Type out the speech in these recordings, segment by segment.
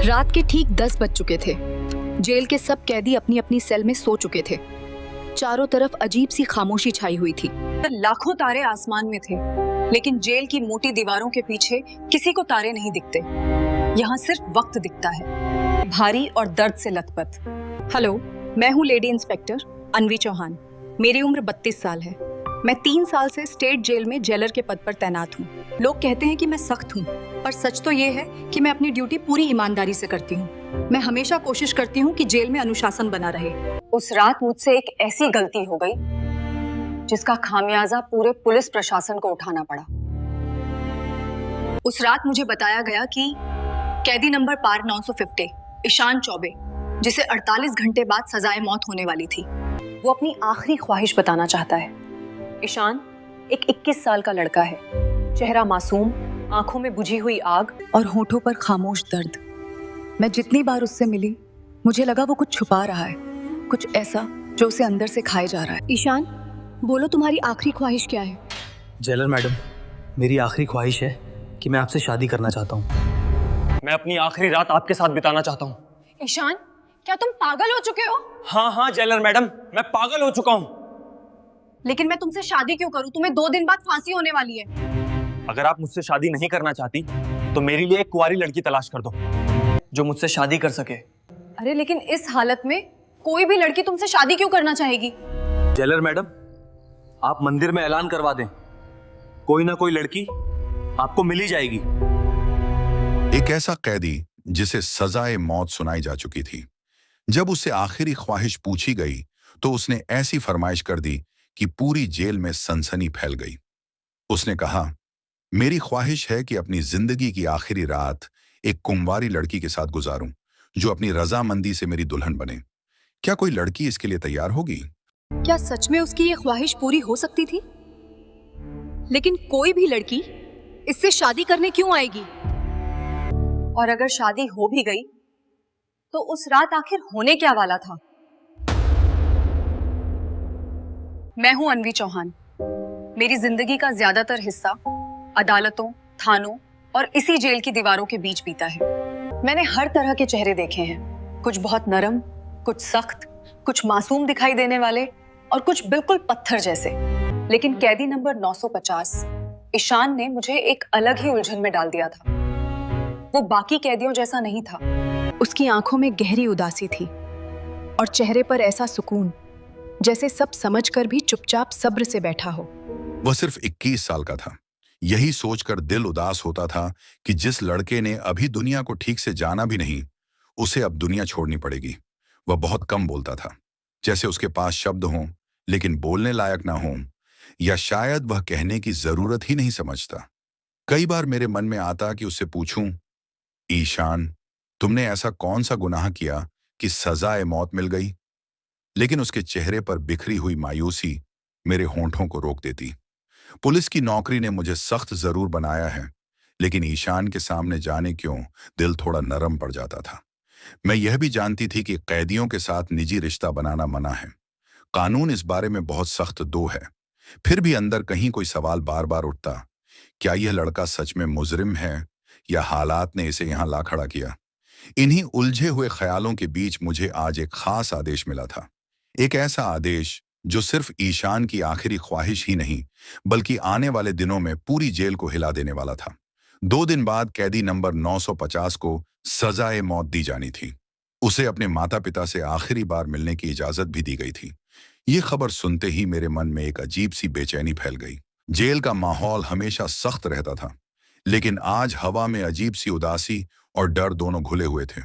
रात के ठीक 10 बज चुके थे। जेल के सब कैदी अपनी अपनी सेल में सो चुके थे। चारों तरफ अजीब सी खामोशी छाई हुई थी। लाखों तारे आसमान में थे, लेकिन जेल की मोटी दीवारों के पीछे किसी को तारे नहीं दिखते। यहाँ सिर्फ वक्त दिखता है, भारी और दर्द से लथपथ। हेलो, मैं हूँ लेडी इंस्पेक्टर अन्वी चौहान। मेरी उम्र 32 साल है। मैं 3 साल से स्टेट जेल में जेलर के पद पर तैनात हूँ। लोग कहते हैं कि मैं सख्त हूँ, पर सच तो ये है कि मैं अपनी ड्यूटी पूरी ईमानदारी से करती हूँ। मैं हमेशा कोशिश करती हूँ कि जेल में अनुशासन बना रहे। उस रात मुझसे एक ऐसी गलती हो गई जिसका खामियाजा पूरे पुलिस प्रशासन को उठाना पड़ा। उस रात मुझे बताया गया कि कैदी नंबर पार 950 ईशान चौबे, जिसे 48 घंटे बाद सजाए मौत होने वाली थी, वो अपनी आखिरी ख्वाहिश बताना चाहता है। ईशान एक 21 साल का लड़का है, चेहरा मासूम, आंखों में बुझी हुई आग और होठों पर खामोश दर्द। मैं जितनी बार उससे मिली, मुझे लगा वो कुछ छुपा रहा है, कुछ ऐसा जो उसे अंदर से खाए जा रहा है। ईशान, बोलो तुम्हारी आखिरी ख्वाहिश क्या है? जेलर मैडम, मेरी आखिरी ख्वाहिश है कि मैं आपसे शादी करना चाहता हूँ। मैं अपनी आखिरी रात आपके साथ बिताना चाहता हूँ। ईशान, क्या तुम पागल हो चुके हो? हाँ जेलर मैडम, मैं पागल हो चुका हूँ। लेकिन मैं तुमसे शादी क्यों करूं? तुम्हें 2 दिन बाद फांसी होने वाली है। अगर आप मुझसे शादी नहीं करना चाहती तो मेरे लिए एक कुंवारी लड़की तलाश कर दो जो मुझसे शादी कर सके। अरे लेकिन इस हालत में कोई भी लड़की तुमसे शादी क्यों करना चाहेगी? जेलर मैडम, आप मंदिर में ऐलान करवा दें, कोई ना कोई लड़की आपको मिल ही जाएगी। एक ऐसा कैदी जिसे सजाए मौत सुनाई जा चुकी थी, जब उससे आखिरी ख्वाहिश पूछी गई तो उसने ऐसी फरमाइश कर दी कि पूरी जेल में सनसनी फैल गई। उसने कहा, मेरी ख्वाहिश है कि अपनी जिंदगी की आखिरी रात एक कुंवारी लड़की के साथ गुजारूं जो अपनी रजामंदी से मेरी दुल्हन बने। क्या कोई लड़की इसके लिए तैयार होगी? क्या सच में उसकी ये ख्वाहिश पूरी हो सकती थी? लेकिन कोई भी लड़की इससे शादी करने क्यों आएगी? और अगर शादी हो भी गई तो उस रात आखिर होने क्या वाला था? मैं हूं अन्वी चौहान। मेरी जिंदगी का ज्यादातर हिस्सा अदालतों, थानों और इसी जेल की दीवारों के बीच बीता है। मैंने हर तरह के चेहरे देखे हैं, कुछ बहुत नरम, कुछ सख्त, कुछ मासूम दिखाई देने वाले और कुछ बिल्कुल पत्थर जैसे। लेकिन कैदी नंबर 950 ईशान ने मुझे एक अलग ही उलझन में डाल दिया था। वो बाकी कैदियों जैसा नहीं था। उसकी आंखों में गहरी उदासी थी और चेहरे पर ऐसा सुकून जैसे सब समझकर भी चुपचाप सब्र से बैठा हो। वह सिर्फ 21 साल का था। यही सोचकर दिल उदास होता था कि जिस लड़के ने अभी दुनिया को ठीक से जाना भी नहीं, उसे अब दुनिया छोड़नी पड़ेगी। वह बहुत कम बोलता था, जैसे उसके पास शब्द हों लेकिन बोलने लायक ना हों, या शायद वह कहने की जरूरत ही नहीं समझता। कई बार मेरे मन में आता कि उससे पूछूं, ईशान, तुमने ऐसा कौन सा गुनाह किया कि सजाए मौत मिल गई? लेकिन उसके चेहरे पर बिखरी हुई मायूसी मेरे होंठों को रोक देती। पुलिस की नौकरी ने मुझे सख्त जरूर बनाया है, लेकिन ईशान के सामने जाने क्यों दिल थोड़ा नरम पड़ जाता था। मैं यह भी जानती थी कि कैदियों के साथ निजी रिश्ता बनाना मना है। कानून इस बारे में बहुत सख्त दो है। फिर भी अंदर कहीं कोई सवाल बार बार उठता, क्या यह लड़का सच में मुजरिम है या हालात ने इसे यहां ला खड़ा किया? इन्हीं उलझे हुए ख्यालों के बीच मुझे आज एक खास आदेश मिला था। एक ऐसा आदेश जो सिर्फ ईशान की आखिरी ख्वाहिश ही नहीं, बल्कि आने वाले दिनों में पूरी जेल को हिला देने वाला था। 2 दिन बाद कैदी नंबर 950 को सजाए मौत दी जानी थी। उसे अपने माता पिता से आखिरी बार मिलने की इजाजत भी दी गई थी। ये खबर सुनते ही मेरे मन में एक अजीब सी बेचैनी फैल गई। जेल का माहौल हमेशा सख्त रहता था, लेकिन आज हवा में अजीब सी उदासी और डर दोनों घुले हुए थे।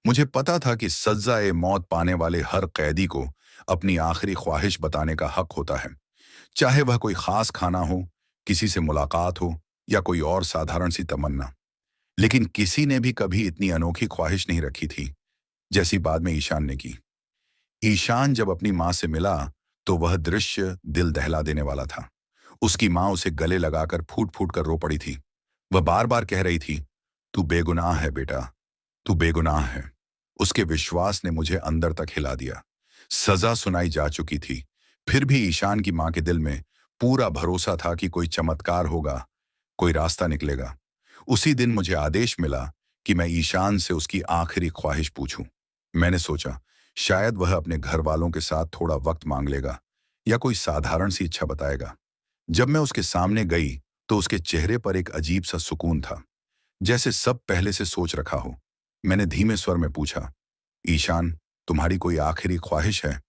मुझे पता था कि सजाए मौत पाने वाले हर कैदी को अपनी आखिरी ख्वाहिश बताने का हक होता है, चाहे वह कोई खास खाना हो, किसी से मुलाकात हो या कोई और साधारण सी तमन्ना। लेकिन किसी ने भी कभी इतनी अनोखी ख्वाहिश नहीं रखी थी जैसी बाद में ईशान ने की। ईशान जब अपनी मां से मिला तो वह दृश्य दिल दहला देने वाला था। उसकी मां उसे गले लगाकर फूट फूट कर रो पड़ी थी। वह बार बार कह रही थी, तू बेगुनाह है बेटा, तू बेगुनाह है। उसके विश्वास ने मुझे अंदर तक हिला दिया। सजा सुनाई जा चुकी थी, फिर भी ईशान की मां के दिल में पूरा भरोसा था कि कोई चमत्कार होगा, कोई रास्ता निकलेगा। उसी दिन मुझे आदेश मिला कि मैं ईशान से उसकी आखिरी ख्वाहिश पूछूं। मैंने सोचा शायद वह अपने घर वालों के साथ थोड़ा वक्त मांग लेगा या कोई साधारण सी इच्छा बताएगा। जब मैं उसके सामने गई तो उसके चेहरे पर एक अजीब सा सुकून था, जैसे सब पहले से सोच रखा हो। मैंने धीमे स्वर में पूछा, ईशान, तुम्हारी कोई आखिरी ख्वाहिश है?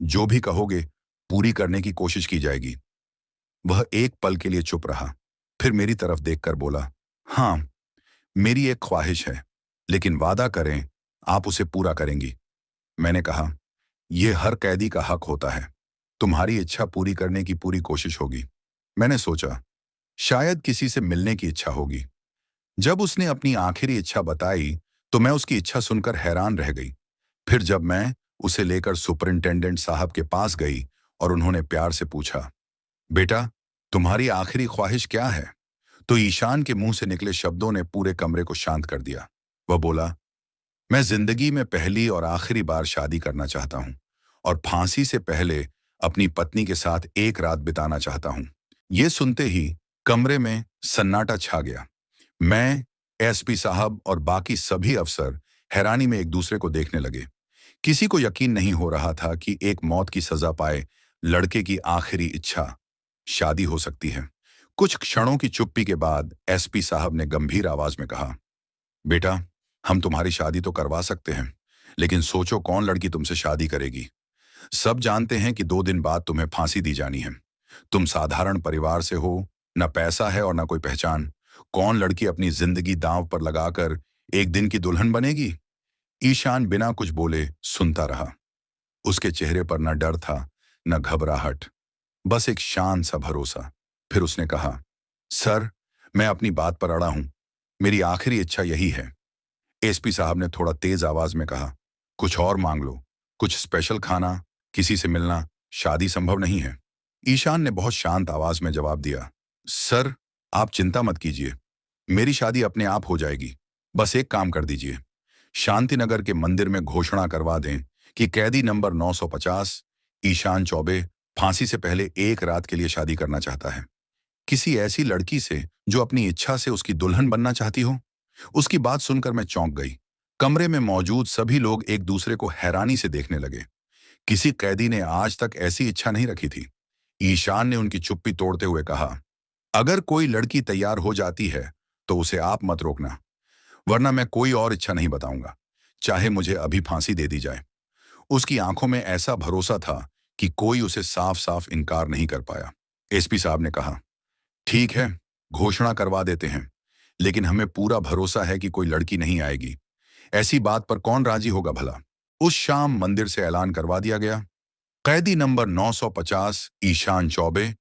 जो भी कहोगे पूरी करने की कोशिश की जाएगी। वह एक पल के लिए चुप रहा, फिर मेरी तरफ देखकर बोला, हाँ, मेरी एक ख्वाहिश है, लेकिन वादा करें आप उसे पूरा करेंगी। मैंने कहा, यह हर कैदी का हक होता है। तुम्हारी इच्छा पूरी करने की पूरी कोशिश होगी। मैंने सोचा शायद किसी से मिलने की इच्छा होगी। जब उसने अपनी आखिरी इच्छा बताई तो मैं उसकी इच्छा सुनकर हैरान रह गई। फिर जब मैं उसे लेकर सुपरिंटेंडेंट साहब के पास गई और उन्होंने प्यार से पूछा, बेटा, तुम्हारी आखिरी ख्वाहिश क्या है? तो ईशान के मुंह से निकले शब्दों ने पूरे कमरे को शांत कर दिया। वह बोला, मैं जिंदगी में पहली और आखिरी बार शादी करना चाहता हूं और फांसी से पहले अपनी पत्नी के साथ एक रात बिताना चाहता हूं। यह सुनते ही कमरे में सन्नाटा छा गया। मैं, एसपी साहब और बाकी सभी अफसर हैरानी में एक दूसरे को देखने लगे। किसी को यकीन नहीं हो रहा था कि एक मौत की सजा पाए लड़के की आखिरी इच्छा शादी हो सकती है। कुछ क्षणों की चुप्पी के बाद एसपी साहब ने गंभीर आवाज में कहा, बेटा, हम तुम्हारी शादी तो करवा सकते हैं, लेकिन सोचो कौन लड़की तुमसे शादी करेगी। सब जानते हैं कि 2 दिन बाद तुम्हें फांसी दी जानी है। तुम साधारण परिवार से हो, न पैसा है और न कोई पहचान। कौन लड़की अपनी जिंदगी दांव पर लगाकर एक दिन की दुल्हन बनेगी? ईशान बिना कुछ बोले सुनता रहा। उसके चेहरे पर न डर था न घबराहट, बस एक शांत सा भरोसा। फिर उसने कहा, सर, मैं अपनी बात पर अड़ा हूं। मेरी आखिरी इच्छा यही है। एसपी साहब ने थोड़ा तेज आवाज में कहा, कुछ और मांग लो, कुछ स्पेशल खाना, किसी से मिलना। शादी संभव नहीं है। ईशान ने बहुत शांत आवाज में जवाब दिया, सर, आप चिंता मत कीजिए, मेरी शादी अपने आप हो जाएगी। बस एक काम कर दीजिए, शांतिनगर के मंदिर में घोषणा करवा दें कि कैदी नंबर 950 ईशान चौबे फांसी से पहले एक रात के लिए शादी करना चाहता है, किसी ऐसी लड़की से जो अपनी इच्छा से उसकी दुल्हन बनना चाहती हो। उसकी बात सुनकर मैं चौंक गई। कमरे में मौजूद सभी लोग एक दूसरे को हैरानी से देखने लगे। किसी कैदी ने आज तक ऐसी इच्छा नहीं रखी थी। ईशान ने उनकी चुप्पी तोड़ते हुए कहा, अगर कोई लड़की तैयार हो जाती है तो उसे आप मत रोकना, वरना मैं कोई और इच्छा नहीं बताऊंगा, चाहे मुझे अभी फांसी दे दी जाए। उसकी आंखों में ऐसा भरोसा था कि कोई उसे साफ साफ इनकार नहीं कर पाया। एसपी साहब ने कहा, ठीक है, घोषणा करवा देते हैं, लेकिन हमें पूरा भरोसा है कि कोई लड़की नहीं आएगी। ऐसी बात पर कौन राजी होगा भला? उस शाम मंदिर से ऐलान करवा दिया गया, कैदी नंबर 950 ईशान चौबे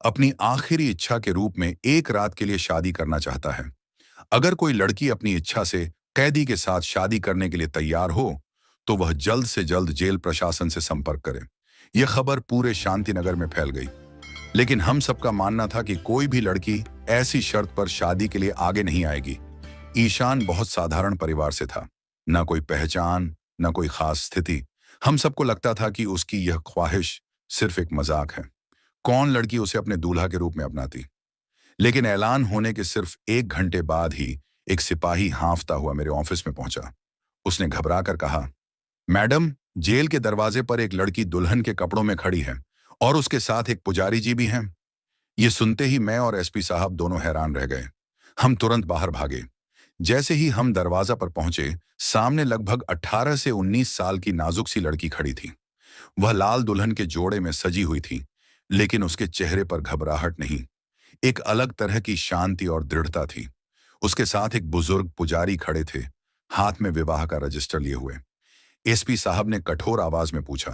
अपनी आखिरी इच्छा के रूप में एक रात के लिए शादी करना चाहता है। अगर कोई लड़की अपनी इच्छा से कैदी के साथ शादी करने के लिए तैयार हो तो वह जल्द से जल्द जेल प्रशासन से संपर्क करे। यह खबर पूरे शांतिनगर में फैल गई, लेकिन हम सबका मानना था कि कोई भी लड़की ऐसी शर्त पर शादी के लिए आगे नहीं आएगी। ईशान बहुत साधारण परिवार से था, न कोई पहचान, न कोई खास स्थिति। हम सबको लगता था कि उसकी यह ख्वाहिश सिर्फ एक मजाक है। कौन लड़की उसे अपने दूल्हा के रूप में अपनाती? लेकिन ऐलान होने के सिर्फ 1 घंटे बाद ही एक सिपाही हांफता हुआ मेरे ऑफिस में पहुंचा। उसने घबराकर कहा, मैडम, जेल के दरवाजे पर एक लड़की दुल्हन के कपड़ों में खड़ी है और उसके साथ एक पुजारी जी भी हैं। ये सुनते ही मैं और एसपी साहब दोनों हैरान रह गए। हम तुरंत बाहर भागे। जैसे ही हम दरवाजा पर पहुंचे, सामने लगभग 18 से 19 साल की नाजुक सी लड़की खड़ी थी। वह लाल दुल्हन के जोड़े में सजी हुई थी, लेकिन उसके चेहरे पर घबराहट नहीं, एक अलग तरह की शांति और दृढ़ता थी। उसके साथ एक बुजुर्ग पुजारी खड़े थे, हाथ में विवाह का रजिस्टर लिए हुए। एसपी साहब ने कठोर आवाज में पूछा,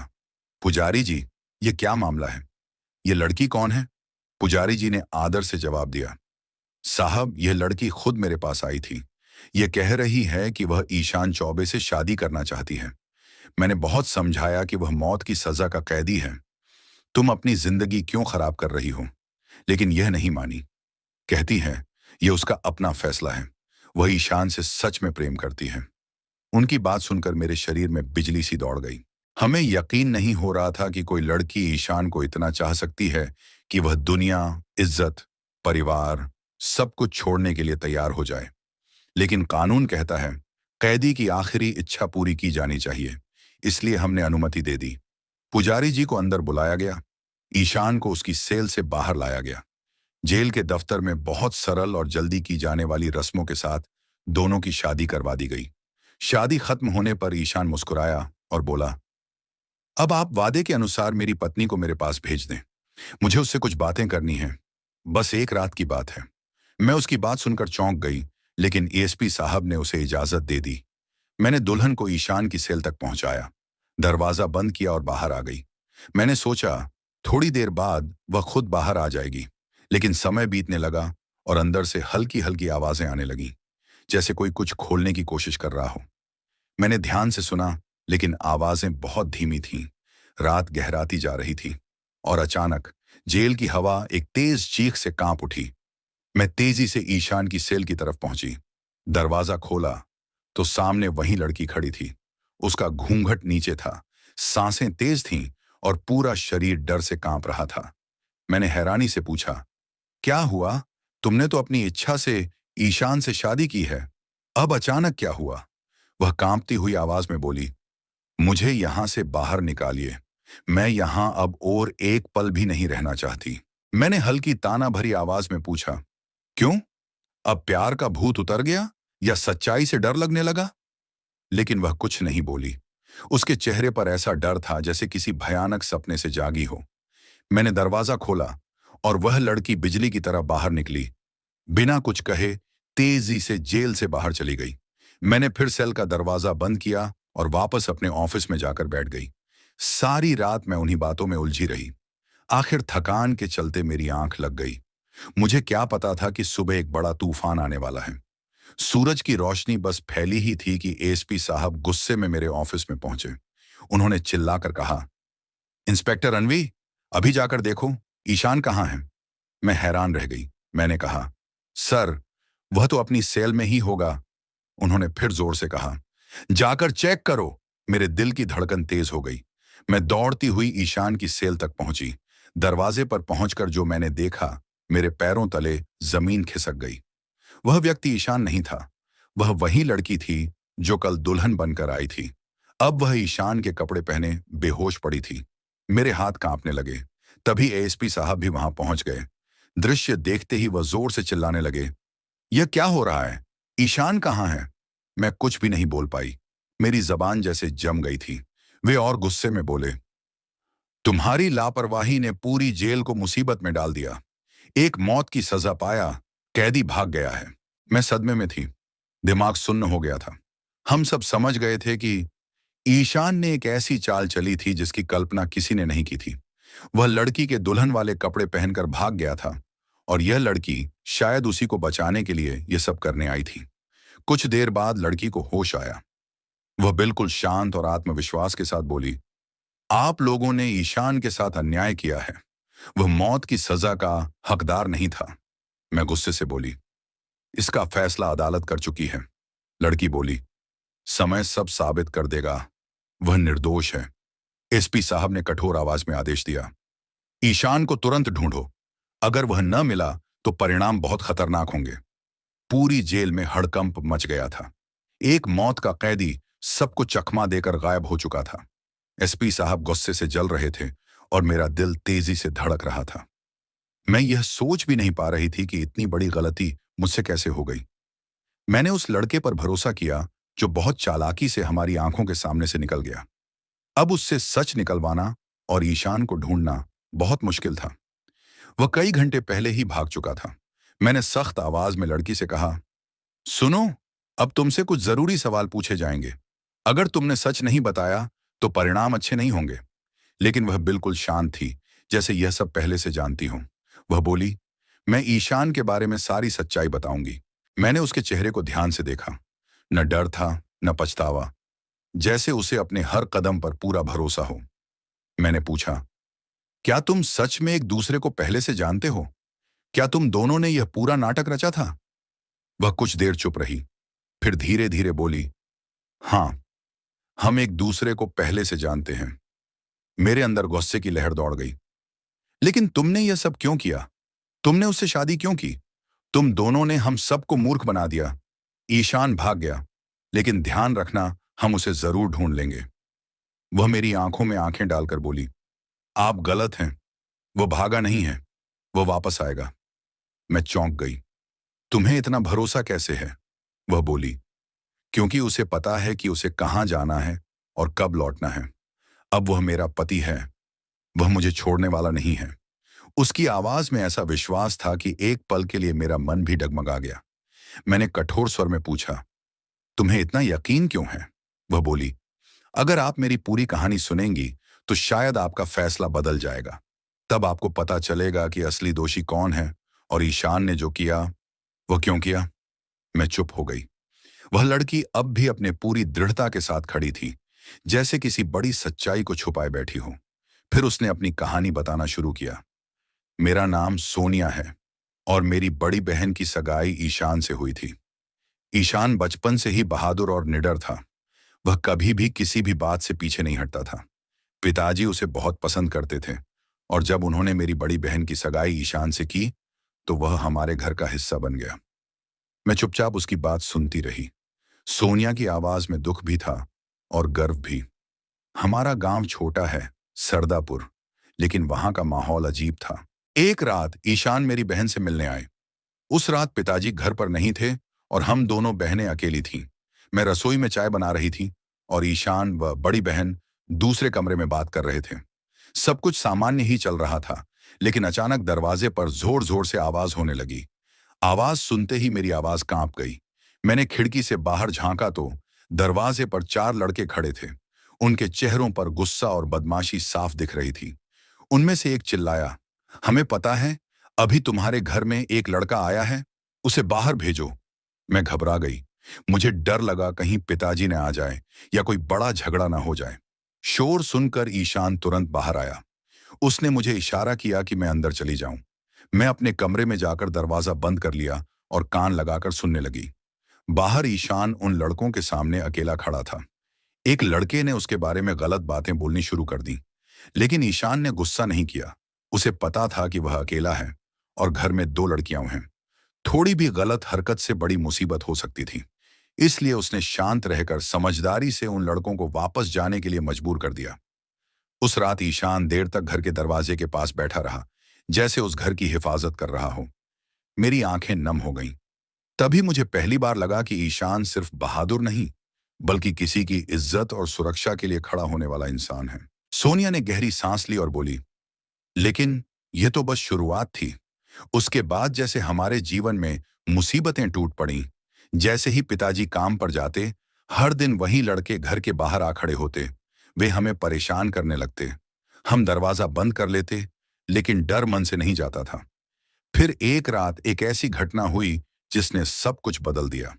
पुजारी जी, ये क्या मामला है? ये लड़की कौन है? पुजारी जी ने आदर से जवाब दिया, साहब, यह लड़की खुद मेरे पास आई थी। यह कह रही है कि वह ईशान चौबे से शादी करना चाहती है। मैंने बहुत समझाया कि वह मौत की सजा का कैदी है, तुम अपनी जिंदगी क्यों खराब कर रही हो, लेकिन यह नहीं मानी। कहती है यह उसका अपना फैसला है, वह ईशान से सच में प्रेम करती है। उनकी बात सुनकर मेरे शरीर में बिजली सी दौड़ गई। हमें यकीन नहीं हो रहा था कि कोई लड़की ईशान को इतना चाह सकती है कि वह दुनिया, इज्जत, परिवार, सब कुछ छोड़ने के लिए तैयार हो जाए। लेकिन कानून कहता है कैदी की आखिरी इच्छा पूरी की जानी चाहिए, इसलिए हमने अनुमति दे दी। पुजारी जी को अंदर बुलाया गया। ईशान को उसकी सेल से बाहर लाया गया। जेल के दफ्तर में बहुत सरल और जल्दी की जाने वाली रस्मों के साथ दोनों की शादी करवा दी गई। शादी खत्म होने पर ईशान मुस्कुराया और बोला, अब आप वादे के अनुसार मेरी पत्नी को मेरे पास भेज दें। मुझे उससे कुछ बातें करनी है। बस एक रात की बात है। मैं उसकी बात सुनकर चौंक गई, लेकिन एएसपी साहब ने उसे इजाजत दे दी। मैंने दुल्हन को ईशान की सेल तक पहुंचाया, दरवाजा बंद किया और बाहर आ गई। मैंने सोचा थोड़ी देर बाद वह खुद बाहर आ जाएगी, लेकिन समय बीतने लगा और अंदर से हल्की हल्की आवाजें आने लगीं, जैसे कोई कुछ खोलने की कोशिश कर रहा हो। मैंने ध्यान से सुना, लेकिन आवाजें बहुत धीमी थीं। रात गहराती जा रही थी और अचानक जेल की हवा एक तेज चीख से कांप उठी। मैं तेजी से ईशान की सेल की तरफ पहुंची। दरवाजा खोला तो सामने वही लड़की खड़ी थी। उसका घूंघट नीचे था, सांसें तेज थीं और पूरा शरीर डर से कांप रहा था। मैंने हैरानी से पूछा, क्या हुआ? तुमने तो अपनी इच्छा से ईशान से शादी की है, अब अचानक क्या हुआ? वह कांपती हुई आवाज में बोली, मुझे यहां से बाहर निकालिए। मैं यहां अब और एक पल भी नहीं रहना चाहती। मैंने हल्की ताना भरी आवाज में पूछा, क्यों? अब प्यार का भूत उतर गया या सच्चाई से डर लगने लगा? लेकिन वह कुछ नहीं बोली। उसके चेहरे पर ऐसा डर था जैसे किसी भयानक सपने से जागी हो। मैंने दरवाजा खोला और वह लड़की बिजली की तरह बाहर निकली। बिना कुछ कहे तेजी से जेल से बाहर चली गई। मैंने फिर सेल का दरवाजा बंद किया और वापस अपने ऑफिस में जाकर बैठ गई। सारी रात मैं उन्हीं बातों में उलझी रही। आखिर थकान के चलते मेरी आंख लग गई। मुझे क्या पता था कि सुबह एक बड़ा तूफान आने वाला है। सूरज की रोशनी बस फैली ही थी कि एएसपी साहब गुस्से में मेरे ऑफिस में पहुंचे। उन्होंने चिल्लाकर कहा, इंस्पेक्टर अनवी, अभी जाकर देखो ईशान कहाँ है। मैं हैरान रह गई। मैंने कहा, सर, वह तो अपनी सेल में ही होगा। उन्होंने फिर जोर से कहा, जाकर चेक करो। मेरे दिल की धड़कन तेज हो गई। मैं दौड़ती हुई ईशान की सेल तक पहुंची। दरवाजे पर पहुंचकर जो मैंने देखा, मेरे पैरों तले जमीन खिसक गई। वह व्यक्ति ईशान नहीं था। वह वही लड़की थी जो कल दुल्हन बनकर आई थी। अब वह ईशान के कपड़े पहने बेहोश पड़ी थी। मेरे हाथ कांपने लगे। तभी एएसपी साहब भी वहां पहुंच गए। दृश्य देखते ही वह जोर से चिल्लाने लगे, यह क्या हो रहा है? ईशान कहाँ है? मैं कुछ भी नहीं बोल पाई। मेरी जबान जैसे जम गई थी। वे और गुस्से में बोले, तुम्हारी लापरवाही ने पूरी जेल को मुसीबत में डाल दिया। एक मौत की सजा पाया, कैदी भाग गया है। मैं सदमे में थी। दिमाग सुन्न हो गया था। हम सब समझ गए थे कि ईशान ने एक ऐसी चाल चली थी जिसकी कल्पना किसी ने नहीं की थी। वह लड़की के दुल्हन वाले कपड़े पहनकर भाग गया था और यह लड़की शायद उसी को बचाने के लिए यह सब करने आई थी। कुछ देर बाद लड़की को होश आया। वह बिल्कुल शांत और आत्मविश्वास के साथ बोली, आप लोगों ने ईशान के साथ अन्याय किया है। वह मौत की सजा का हकदार नहीं था। मैं गुस्से से बोली, इसका फैसला अदालत कर चुकी है। लड़की बोली, समय सब साबित कर देगा। वह निर्दोष है। एसपी साहब ने कठोर आवाज में आदेश दिया, ईशान को तुरंत ढूंढो। अगर वह न मिला तो परिणाम बहुत खतरनाक होंगे। पूरी जेल में हड़कंप मच गया था। एक मौत का कैदी सबको चकमा देकर गायब हो चुका था। एसपी साहब गुस्से से जल रहे थे और मेरा दिल तेजी से धड़क रहा था। मैं यह सोच भी नहीं पा रही थी कि इतनी बड़ी गलती मुझसे कैसे हो गई। मैंने उस लड़के पर भरोसा किया जो बहुत चालाकी से हमारी आंखों के सामने से निकल गया। अब उससे सच निकलवाना और ईशान को ढूंढना बहुत मुश्किल था। वह कई घंटे पहले ही भाग चुका था। मैंने सख्त आवाज में लड़की से कहा, सुनो, अब तुमसे कुछ जरूरी सवाल पूछे जाएंगे। अगर तुमने सच नहीं बताया तो परिणाम अच्छे नहीं होंगे। लेकिन वह बिल्कुल शांत थी, जैसे यह सब पहले से जानती हूं। वह बोली, मैं ईशान के बारे में सारी सच्चाई बताऊंगी। मैंने उसके चेहरे को ध्यान से देखा। न डर था न पछतावा, जैसे उसे अपने हर कदम पर पूरा भरोसा हो। मैंने पूछा, क्या तुम सच में एक दूसरे को पहले से जानते हो? क्या तुम दोनों ने यह पूरा नाटक रचा था? वह कुछ देर चुप रही, फिर धीरे धीरे बोली, हां, हम एक दूसरे को पहले से जानते हैं। मेरे अंदर गुस्से की लहर दौड़ गई। लेकिन तुमने यह सब क्यों किया? तुमने उससे शादी क्यों की? तुम दोनों ने हम सबको मूर्ख बना दिया। ईशान भाग गया, लेकिन ध्यान रखना, हम उसे जरूर ढूंढ लेंगे। वह मेरी आंखों में आंखें डालकर बोली, आप गलत हैं, वो भागा नहीं है, वो वापस आएगा। मैं चौंक गई। तुम्हें इतना भरोसा कैसे है? वह बोली, क्योंकि उसे पता है कि उसे कहाँ जाना है और कब लौटना है। अब वह मेरा पति है, वह मुझे छोड़ने वाला नहीं है। उसकी आवाज में ऐसा विश्वास था कि एक पल के लिए मेरा मन भी डगमगा गया। मैंने कठोर स्वर में पूछा, तुम्हें इतना यकीन क्यों है? वह बोली, अगर आप मेरी पूरी कहानी सुनेंगी तो शायद आपका फैसला बदल जाएगा। तब आपको पता चलेगा कि असली दोषी कौन है और ईशान ने जो किया वह क्यों किया। मैं चुप हो गई। वह लड़की अब भी अपने पूरी दृढ़ता के साथ खड़ी थी, जैसे किसी बड़ी सच्चाई को छुपाए बैठी हो। फिर उसने अपनी कहानी बताना शुरू किया। मेरा नाम सोनिया है और मेरी बड़ी बहन की सगाई ईशान से हुई थी। ईशान बचपन से ही बहादुर और निडर था। वह कभी भी किसी भी बात से पीछे नहीं हटता था। पिताजी उसे बहुत पसंद करते थे और जब उन्होंने मेरी बड़ी बहन की सगाई ईशान से की तो वह हमारे घर का हिस्सा बन गया। मैं चुपचाप उसकी बात सुनती रही। सोनिया की आवाज में दुख भी था और गर्व भी। हमारा गांव छोटा है, सरदापुर, लेकिन वहां का माहौल अजीब था। एक रात ईशान मेरी बहन से मिलने आए। उस रात पिताजी घर पर नहीं थे और हम दोनों बहनें अकेली थीं। मैं रसोई में चाय बना रही थी और ईशान व बड़ी बहन दूसरे कमरे में बात कर रहे थे। सब कुछ सामान्य ही चल रहा था, लेकिन अचानक दरवाजे पर जोर जोर से आवाज होने लगी। आवाज सुनते ही मेरी आवाज कांप गई। मैंने खिड़की से बाहर झांका तो दरवाजे पर 4 लड़के खड़े थे। उनके चेहरों पर गुस्सा और बदमाशी साफ दिख रही थी। उनमें से एक चिल्लाया, हमें पता है, अभी तुम्हारे घर में एक लड़का आया है, उसे बाहर भेजो। मैं घबरा गई। मुझे डर लगा कहीं पिताजी न आ जाए या कोई बड़ा झगड़ा ना हो जाए। शोर सुनकर ईशान तुरंत बाहर आया। उसने मुझे इशारा किया कि मैं अंदर चली जाऊं। मैं अपने कमरे में जाकर दरवाजा बंद कर लिया और कान लगाकर सुनने लगी। बाहर ईशान उन लड़कों के सामने अकेला खड़ा था। एक लड़के ने उसके बारे में गलत बातें बोलनी शुरू कर दी, लेकिन ईशान ने गुस्सा नहीं किया। उसे पता था कि वह अकेला है और घर में 2 लड़कियां हैं। थोड़ी भी गलत हरकत से बड़ी मुसीबत हो सकती थी। इसलिए उसने शांत रहकर समझदारी से उन लड़कों को वापस जाने के लिए मजबूर कर दिया। उस रात ईशान देर तक घर के दरवाजे के पास बैठा रहा, जैसे उस घर की हिफाजत कर रहा हो। मेरी आंखें नम हो गईं। तभी मुझे पहली बार लगा कि ईशान सिर्फ बहादुर नहीं, बल्कि किसी की इज्जत और सुरक्षा के लिए खड़ा होने वाला इंसान है। सोनिया ने गहरी सांस ली और बोली, लेकिन यह तो बस शुरुआत थी। उसके बाद जैसे हमारे जीवन में मुसीबतें टूट पड़ीं, जैसे ही पिताजी काम पर जाते, हर दिन वही लड़के घर के बाहर आ खड़े होते। वे हमें परेशान करने लगते। हम दरवाजा बंद कर लेते, लेकिन डर मन से नहीं जाता था। फिर एक रात एक ऐसी घटना हुई जिसने सब कुछ बदल दिया।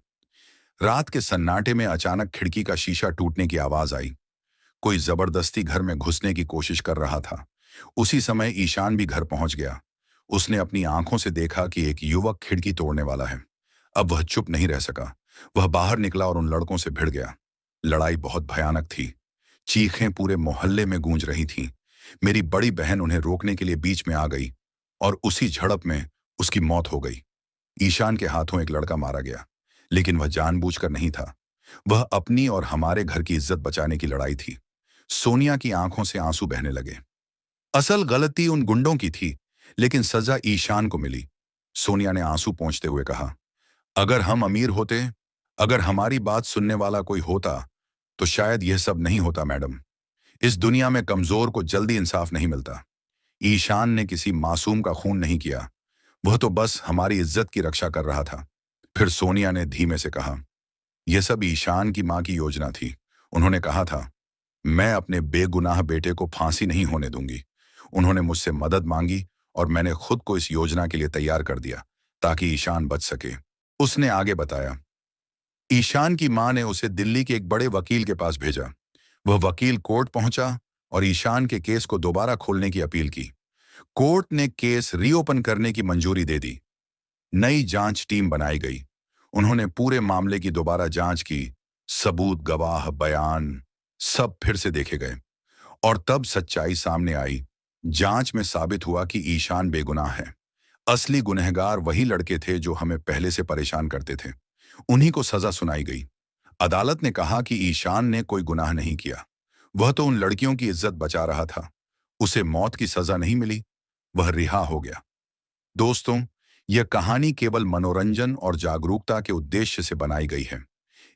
रात के सन्नाटे में अचानक खिड़की का शीशा टूटने की आवाज आई। कोई जबरदस्ती घर में घुसने की कोशिश कर रहा था। उसी समय ईशान भी घर पहुंच गया। उसने अपनी आंखों से देखा कि एक युवक खिड़की तोड़ने वाला है। अब वह चुप नहीं रह सका। वह बाहर निकला और उन लड़कों से भिड़ गया। लड़ाई बहुत भयानक थी। चीखें पूरे मोहल्ले में गूंज रही थीं। मेरी बड़ी बहन उन्हें रोकने के लिए बीच में आ गई और उसी झड़प में उसकी मौत हो गई। ईशान के हाथों एक लड़का मारा गया, लेकिन वह जानबूझकर नहीं था। वह अपनी और हमारे घर की इज्जत बचाने की लड़ाई थी। सोनिया की आंखों से आंसू बहने लगे। असल गलती उन गुंडों की थी, लेकिन सजा ईशान को मिली। सोनिया ने आंसू पोंछते हुए कहा, अगर हम अमीर होते, अगर हमारी बात सुनने वाला कोई होता, तो शायद यह सब नहीं होता मैडम। इस दुनिया में कमजोर को जल्दी इंसाफ नहीं मिलता। ईशान ने किसी मासूम का खून नहीं किया, वह तो बस हमारी इज्जत की रक्षा कर रहा था। फिर सोनिया ने धीमे से कहा, यह सब ईशान की मां की योजना थी। उन्होंने कहा था, मैं अपने बेगुनाह बेटे को फांसी नहीं होने दूंगी। उन्होंने मुझसे मदद मांगी और मैंने खुद को इस योजना के लिए तैयार कर दिया ताकि ईशान बच सके। उसने आगे बताया, ईशान की मां ने उसे दिल्ली के एक बड़े वकील के पास भेजा। वह वकील कोर्ट पहुंचा और ईशान के केस को दोबारा खोलने की अपील की। कोर्ट ने केस रीओपन करने की मंजूरी दे दी। नई जांच टीम बनाई गई। उन्होंने पूरे मामले की दोबारा जांच की। सबूत, गवाह, बयान सब फिर से देखे गए और तब सच्चाई सामने आई। जांच में साबित हुआ कि ईशान बेगुनाह है। असली गुनहगार वही लड़के थे जो हमें पहले से परेशान करते थे। उन्हीं को सजा सुनाई गई। अदालत ने कहा कि ईशान ने कोई गुनाह नहीं किया, वह तो उन लड़कियों की इज्जत बचा रहा था। उसे मौत की सजा नहीं मिली, वह रिहा हो गया। दोस्तों, यह कहानी केवल मनोरंजन और जागरूकता के उद्देश्य से बनाई गई है।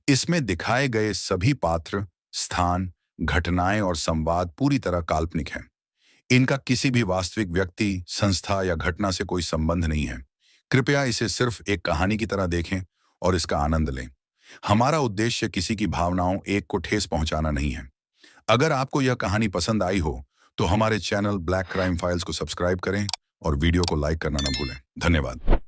इसमें दिखाए गए सभी पात्र, स्थान, घटनाएं और संवाद पूरी तरह काल्पनिक हैं। इनका किसी भी वास्तविक व्यक्ति, संस्था या घटना से कोई संबंध नहीं है। कृपया इसे सिर्फ एक कहानी की तरह देखें और इसका आनंद लें। हमारा उद्देश्य किसी की भावनाओं एक को ठेस पहुंचाना नहीं है। अगर आपको यह कहानी पसंद आई हो तो हमारे चैनल ब्लैक क्राइम फाइल्स को सब्सक्राइब करें और वीडियो को लाइक करना न भूलें। धन्यवाद।